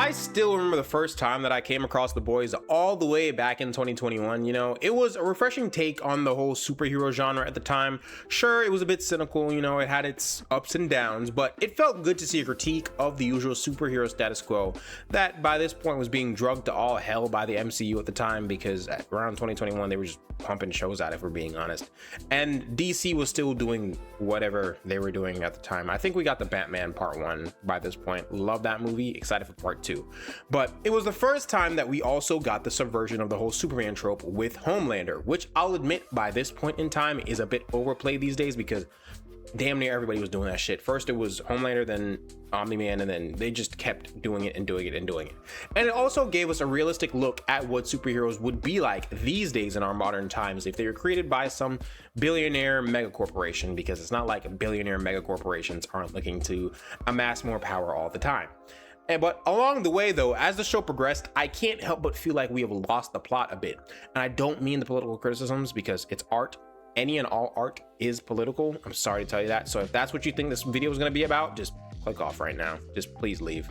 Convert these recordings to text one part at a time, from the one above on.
I still remember the first time that I came across The Boys all the way back in 2021. You know, it was a refreshing take on the whole superhero genre at the time. Sure, it was a bit cynical, you know, it had its ups and downs, but it felt good to see a critique of the usual superhero status quo that by this point was being drugged to all hell by the MCU at the time, because around 2021 they were just pumping shows out, if we're being honest. And DC was still doing whatever they were doing at the time. I think we got the Batman Part 1 by this point. Love that movie, excited for Part 2. But it was the first time that we also got the subversion of the whole Superman trope with Homelander, which I'll admit by this point in time is a bit overplayed these days, because damn near everybody was doing that shit. First it was Homelander, then Omni-Man, and then they just kept doing it and doing it and doing it. And it also gave us a realistic look at what superheroes would be like these days in our modern times if they were created by some billionaire mega corporation, because it's not like billionaire mega corporations aren't looking to amass more power all the time. But along the way, though, as the show progressed, I can't help but feel like we have lost the plot a bit. And I don't mean the political criticisms, because it's art. Any and all art is political. I'm sorry to tell you that. So if that's what you think this video is going to be about, just click off right now. Just please leave.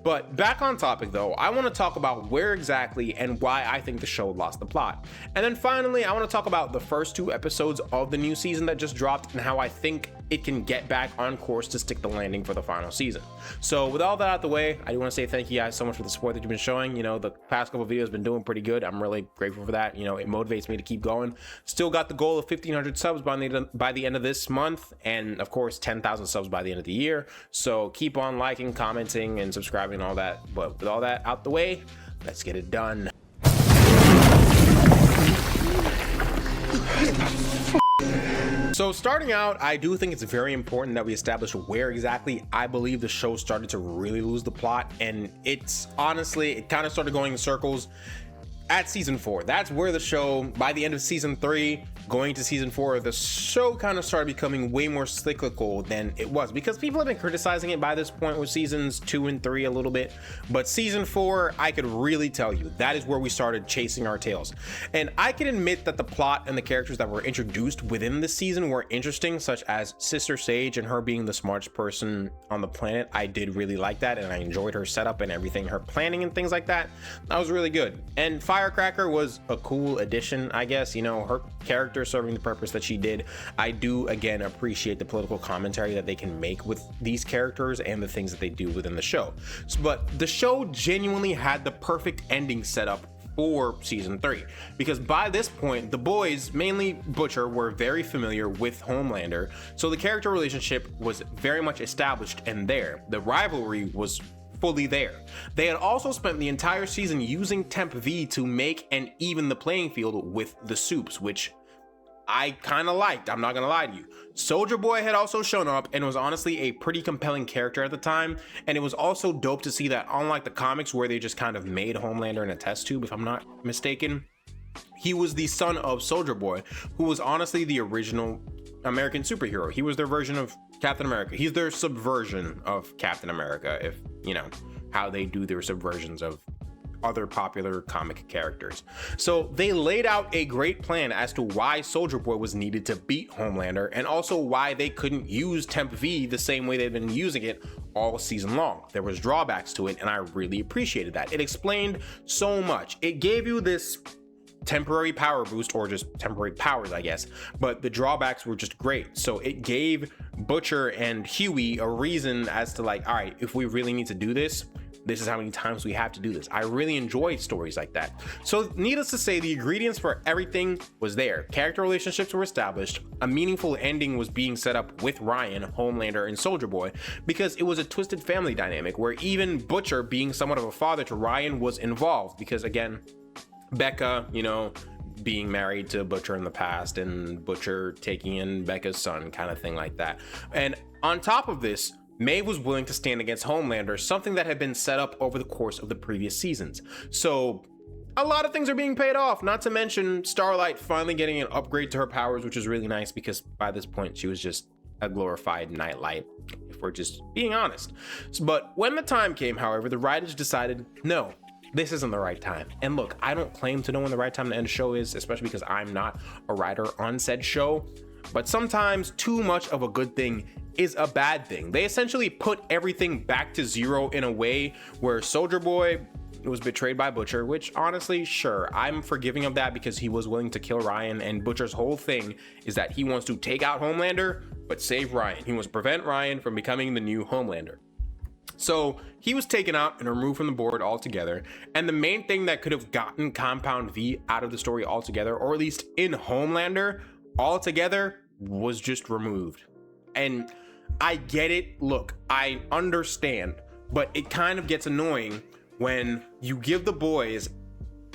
But back on topic though, I want to talk about where exactly and why I think the show lost the plot. And then finally, I want to talk about the first 2 episodes of the new season that just dropped and how I think it can get back on course to stick the landing for the final season. So with all that out the way, I do want to say thank you guys so much for the support that you've been showing. You know, the past couple of videos have been doing pretty good. I'm really grateful for that. You know, it motivates me to keep going. Still got the goal of 1,500 subs by the end of this month, and of course 10,000 subs by the end of the year. So keep on liking, commenting, and subscribing and all that. But with all that out the way, let's get it done. So starting out, I do think it's very important that we establish where exactly I believe the show started to really lose the plot. And it's honestly, it kind of started going in circles at season 4. That's where the show, by the end of season 3, going to season 4, the show kind of started becoming way more cyclical than it was, because people have been criticizing it by this point with seasons 2 and 3 a little bit. But season 4, I could really tell you that is where we started chasing our tails. And I can admit that the plot and the characters that were introduced within this season were interesting, such as Sister Sage and her being the smartest person on the planet. I did really like that, and I enjoyed her setup and everything, her planning and things like that. That was really good. And Firecracker was a cool addition, I guess. You know, her character serving the purpose that she did. I do again appreciate the political commentary that they can make with these characters and the things that they do within the show. But the show genuinely had the perfect ending set up for season 3, because by this point the boys, mainly Butcher, were very familiar with Homelander, so the character relationship was very much established, and there the rivalry was fully there. They had also spent the entire season using Temp V to make and even the playing field with the Supes, which I kind of liked, I'm not gonna lie to you. Soldier Boy had also shown up and was honestly a pretty compelling character at the time, and it was also dope to see that, unlike the comics where they just kind of made Homelander in a test tube, if I'm not mistaken, he was the son of Soldier Boy, who was honestly the original American superhero. He was their version of Captain America. He's their subversion of Captain America, if you know how they do their subversions of other popular comic characters. So they laid out a great plan as to why Soldier Boy was needed to beat Homelander, and also why they couldn't use Temp V the same way they've been using it all season long. There was drawbacks to it, and I really appreciated that. It explained so much. It gave you this temporary power boost, or just temporary powers, I guess, but the drawbacks were just great. So it gave Butcher and Huey a reason as to like, all right, if we really need to do this, this is how many times we have to do this. I really enjoyed stories like that. So needless to say, the ingredients for everything was there. Character relationships were established. A meaningful ending was being set up with Ryan, Homelander, and Soldier Boy, because it was a twisted family dynamic where even Butcher, being somewhat of a father to Ryan, was involved, because again, Becca, you know, being married to Butcher in the past, and Butcher taking in Becca's son, kind of thing like that. And on top of this, Maeve was willing to stand against Homelander, something that had been set up over the course of the previous seasons. So a lot of things are being paid off, not to mention Starlight finally getting an upgrade to her powers, which is really nice, because by this point she was just a glorified nightlight, if we're just being honest. But when the time came, however, the writers decided, no, this isn't the right time. And look, I don't claim to know when the right time to end a show is, especially because I'm not a writer on said show, but sometimes too much of a good thing is a bad thing. They essentially put everything back to zero in a way where Soldier Boy was betrayed by Butcher, which honestly, sure, I'm forgiving of that because he was willing to kill Ryan, and Butcher's whole thing is that he wants to take out Homelander but save Ryan. He wants to prevent Ryan from becoming the new Homelander. So he was taken out and removed from the board altogether. And the main thing that could have gotten Compound V out of the story altogether, or at least in Homelander altogether, was just removed. And I get it. Look, I understand, but it kind of gets annoying when you give the boys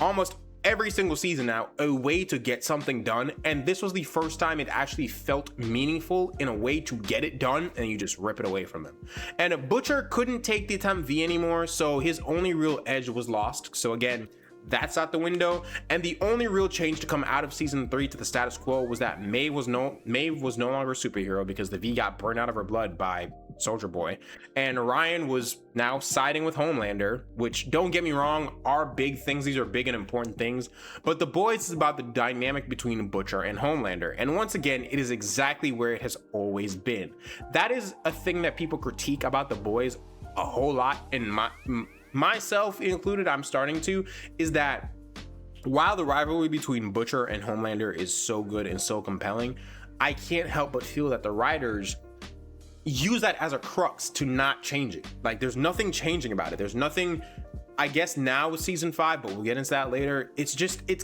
almost every single season now a way to get something done, and this was the first time it actually felt meaningful in a way to get it done, and you just rip it away from them. And Butcher couldn't take the Time V anymore, so his only real edge was lost. So again, that's out the window. And the only real change to come out of season 3 to the status quo was that Maeve was no longer a superhero because the V got burned out of her blood by Soldier Boy, and Ryan was now siding with Homelander, which, don't get me wrong, are big things. These are big and important things, but The Boys is about the dynamic between Butcher and Homelander, and once again, it is exactly where it has always been. That is a thing that people critique about The Boys a whole lot, and myself included, I'm starting to, is that while the rivalry between Butcher and Homelander is so good and so compelling, I can't help but feel that the writers use that as a crux to not change it. Like, there's nothing changing about it. There's nothing, I guess now with season 5, but we'll get into that later. It's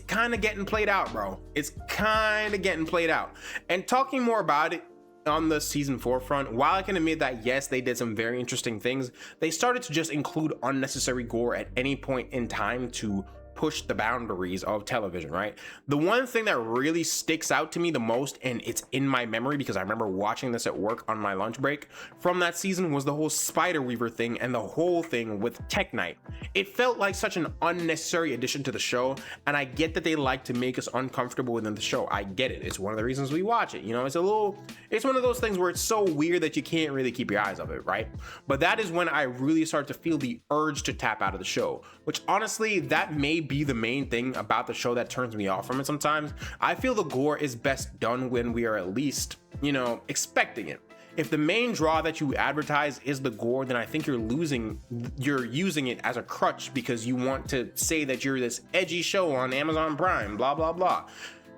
kind of getting played out, bro. It's kind of getting played out. And talking more about it on the season 4 front, while I can admit that yes, they did some very interesting things, they started to just include unnecessary gore at any point in time to push the boundaries of television, right? The one thing that really sticks out to me the most, and it's in my memory because I remember watching this at work on my lunch break from that season, was the whole Spider Weaver thing and the whole thing with Tech Knight. It felt like such an unnecessary addition to the show, and I get that they like to make us uncomfortable within the show. I get it. It's one of the reasons we watch it. You know, it's one of those things where it's so weird that you can't really keep your eyes off it, right? But that is when I really start to feel the urge to tap out of the show, which honestly, that may be the main thing about the show that turns me off from it sometimes. I feel the gore is best done when we are at least, you know, expecting it. If the main draw that you advertise is the gore, then I think you're using it as a crutch because you want to say that you're this edgy show on Amazon Prime, blah, blah, blah.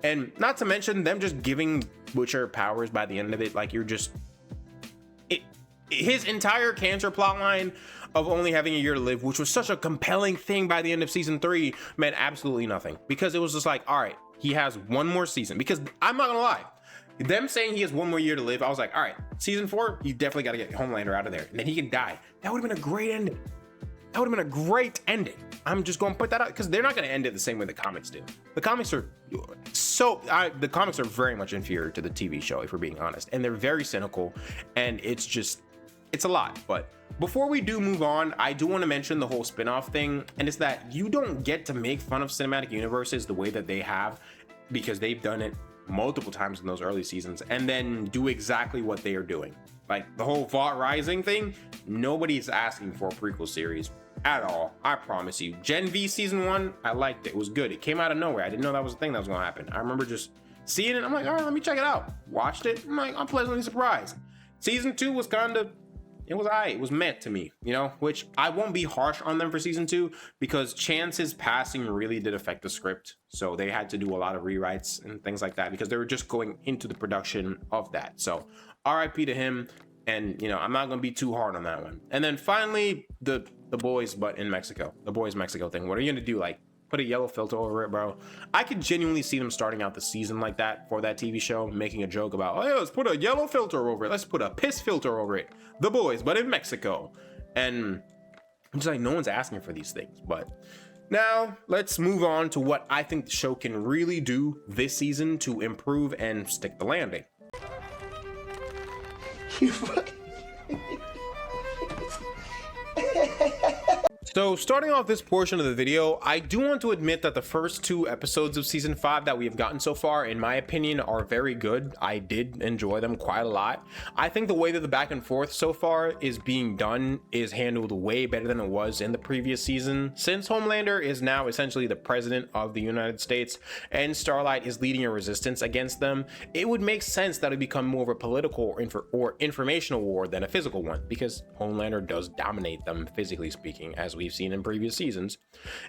And not to mention them just giving Butcher powers by the end of it, like his entire cancer plotline of only having a year to live, which was such a compelling thing by the end of season 3, meant absolutely nothing, because it was just like, all right, he has one more season. Because I'm not gonna lie, them saying he has one more year to live, I was like, all right, season 4, you definitely got to get Homelander out of there, and then he can die. That would have been a great ending. That would have been a great ending. I'm just going to put that out because they're not going to end it the same way the comics do. The comics are very much inferior to the TV show, if we're being honest, and they're very cynical, and it's a lot. But before we do move on, I do want to mention the whole spin-off thing, and it's that you don't get to make fun of cinematic universes the way that they have, because they've done it multiple times in those early seasons, and then do exactly what they are doing. Like the whole Vought Rising thing, nobody's asking for a prequel series at all. I promise you. Gen V season 1, I liked it. It was good. It came out of nowhere. I didn't know that was a thing that was going to happen. I remember just seeing it. I'm like, all right, let me check it out. Watched it. I'm pleasantly surprised. Season 2 was it was alright. It was meant to me, you know, which I won't be harsh on them for season 2 because Chance's passing really did affect the script. So they had to do a lot of rewrites and things like that because they were just going into the production of that. So RIP to him. And, you know, I'm not going to be too hard on that one. And then finally, the boys, but in Mexico, the boys Mexico thing. What are you going to do? Like, put a yellow filter over it, bro? I could genuinely see them starting out the season like that for that TV show, making a joke about, oh, yeah, let's put a yellow filter over it. Let's put a piss filter over it. The boys, but in Mexico. And I'm just like, no one's asking for these things. But now let's move on to what I think the show can really do this season to improve and stick the landing. So starting off this portion of the video, I do want to admit that the first 2 episodes of season 5 that we have gotten so far, in my opinion, are very good. I did enjoy them quite a lot. I think the way that the back and forth so far is being done is handled way better than it was in the previous season. Since Homelander is now essentially the president of the United States and Starlight is leading a resistance against them, it would make sense that it would become more of a political or informational war than a physical one, because Homelander does dominate them physically speaking, as we've seen in previous seasons.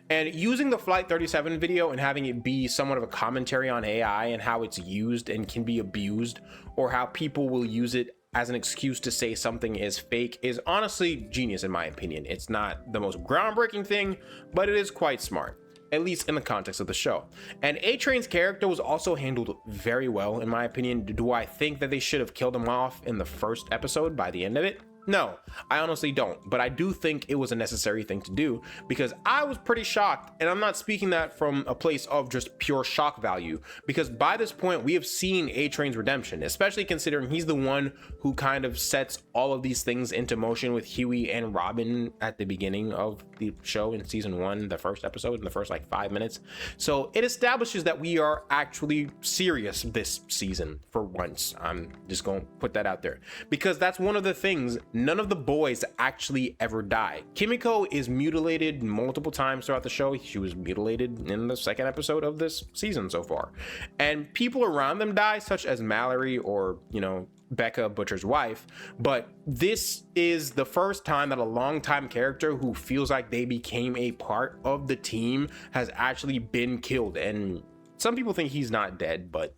And using the Flight 37 video and having it be somewhat of a commentary on AI and how it's used and can be abused, or how people will use it as an excuse to say something is fake, is honestly genius in my opinion. It's not the most groundbreaking thing, but it is quite smart, at least in the context of the show. And A-Train's character was also handled very well in my opinion. Do I think that they should have killed him off in the first episode by the end of it? No, I honestly don't, but I do think it was a necessary thing to do, because I was pretty shocked, and I'm not speaking that from a place of just pure shock value, because by this point we have seen A-Train's redemption, especially considering he's the one who kind of sets all of these things into motion with Huey and Robin at the beginning of the show in season 1, the first episode, in the first like 5 minutes. So it establishes that we are actually serious this season for once. I'm just gonna put that out there, because that's one of the things. None of the boys actually ever die. Kimiko is mutilated multiple times throughout the show. She was mutilated in the 2nd episode of this season so far. And people around them die, such as Mallory or, you know, Becca, Butcher's wife. But this is the first time that a longtime character who feels like they became a part of the team has actually been killed. And some people think he's not dead, but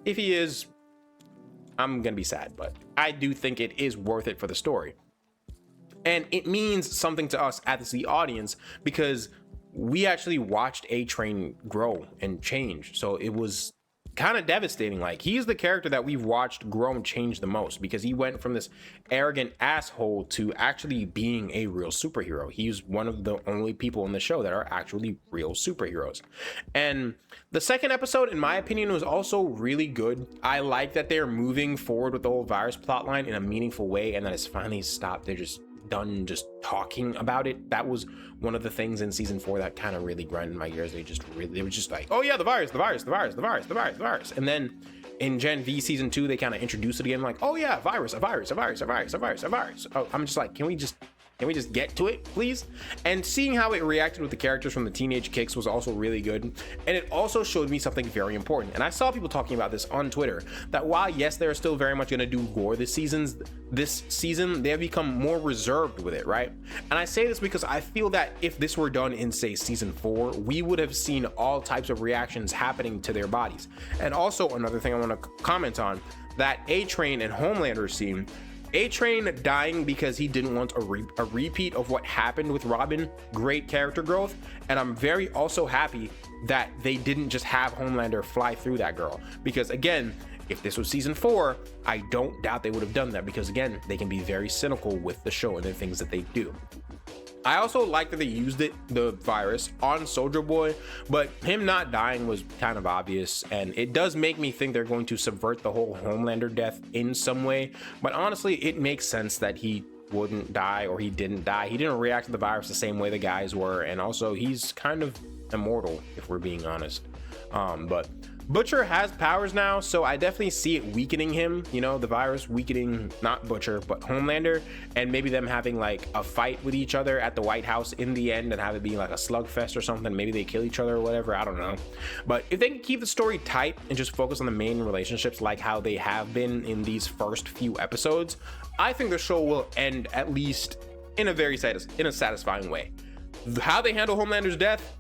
if he is, I'm gonna be sad, but I do think it is worth it for the story. And it means something to us as the audience, because we actually watched A-Train grow and change. So it was kind of devastating. Like, he's the character that we've watched grow and change the most, because he went from this arrogant asshole to actually being a real superhero. He's one of the only people in the show that are actually real superheroes. And the 2nd episode, in my opinion, was also really good. I like that they're moving forward with the whole virus plotline in a meaningful way, and that it's finally stopped. They're just done just talking about it. That was one of the things in season 4 that kind of really grinded my gears. They were just like, oh yeah, the virus. And then in Gen V season 2, they kind of introduced it again, like, oh yeah, a virus. Oh, I'm just like, can we just get to it, please? And seeing how it reacted with the characters from the Teenage Kicks was also really good. And it also showed me something very important. And I saw people talking about this on Twitter, that while yes, they're still very much going to do gore this season, they have become more reserved with it, right? And I say this because I feel that if this were done in, say, season 4, we would have seen all types of reactions happening to their bodies. And also another thing I want to comment on, that A-Train and Homelander scene, A-Train dying because he didn't want a repeat of what happened with Robin, great character growth. And I'm very also happy that they didn't just have Homelander fly through that girl, because again, if this was season 4, I don't doubt they would have done that, because again, they can be very cynical with the show and the things that they do. I also like that they used the virus on Soldier Boy, but him not dying was kind of obvious, and it does make me think they're going to subvert the whole Homelander death in some way. But honestly, it makes sense that he wouldn't die, or he didn't die. He didn't react to the virus the same way the guys were, and also he's kind of immortal, if we're being honest. But Butcher has powers now, so I definitely see it weakening him, you know, the virus weakening not Butcher but Homelander, and maybe them having like a fight with each other at the White House in the end and have it be like a slugfest or something. Maybe they kill each other or whatever, I don't know. But if they can keep the story tight and just focus on the main relationships like how they have been in these first few episodes, I think the show will end at least in a very satisfying way. How they handle Homelander's death,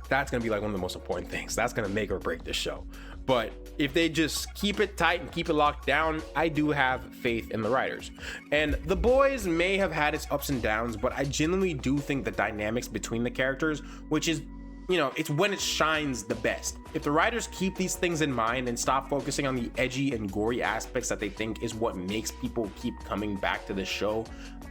that's gonna be like one of the most important things. That's gonna make or break this show. But if they just keep it tight and keep it locked down, I do have faith in the writers. And The Boys may have had its ups and downs, but I genuinely do think the dynamics between the characters, which is, you know, it's when it shines the best. If the writers keep these things in mind and stop focusing on the edgy and gory aspects that they think is what makes people keep coming back to the show,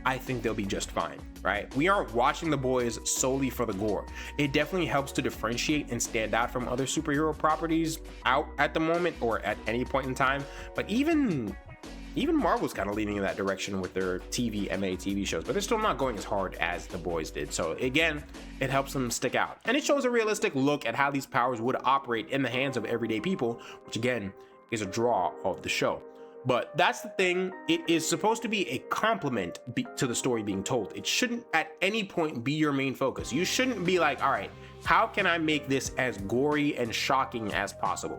I think they'll be just fine, right? We aren't watching The Boys solely for the gore. It definitely helps to differentiate and stand out from other superhero properties out at the moment or at any point in time. But even Even Marvel's kind of leaning in that direction with their TV shows, but they're still not going as hard as The Boys did. So again, it helps them stick out. And it shows a realistic look at how these powers would operate in the hands of everyday people, which again is a draw of the show. But that's the thing, it is supposed to be a complement to the story being told. It shouldn't at any point be your main focus. You shouldn't be like, all right, how can I make this as gory and shocking as possible?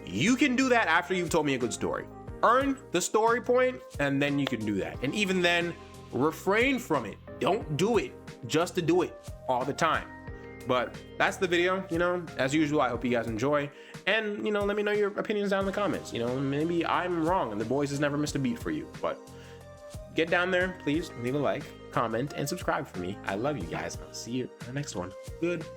You can do that after you've told me a good story. Earn the story point, and then you can do that. And even then, refrain from it. Don't do it just to do it all the time. But that's the video. As usual, I hope you guys enjoy. And, let me know your opinions down in the comments. Maybe I'm wrong and The Boys has never missed a beat for you. But get down there, please leave a like, comment, and subscribe for me. I love you guys. I'll see you in the next one. Goodbye.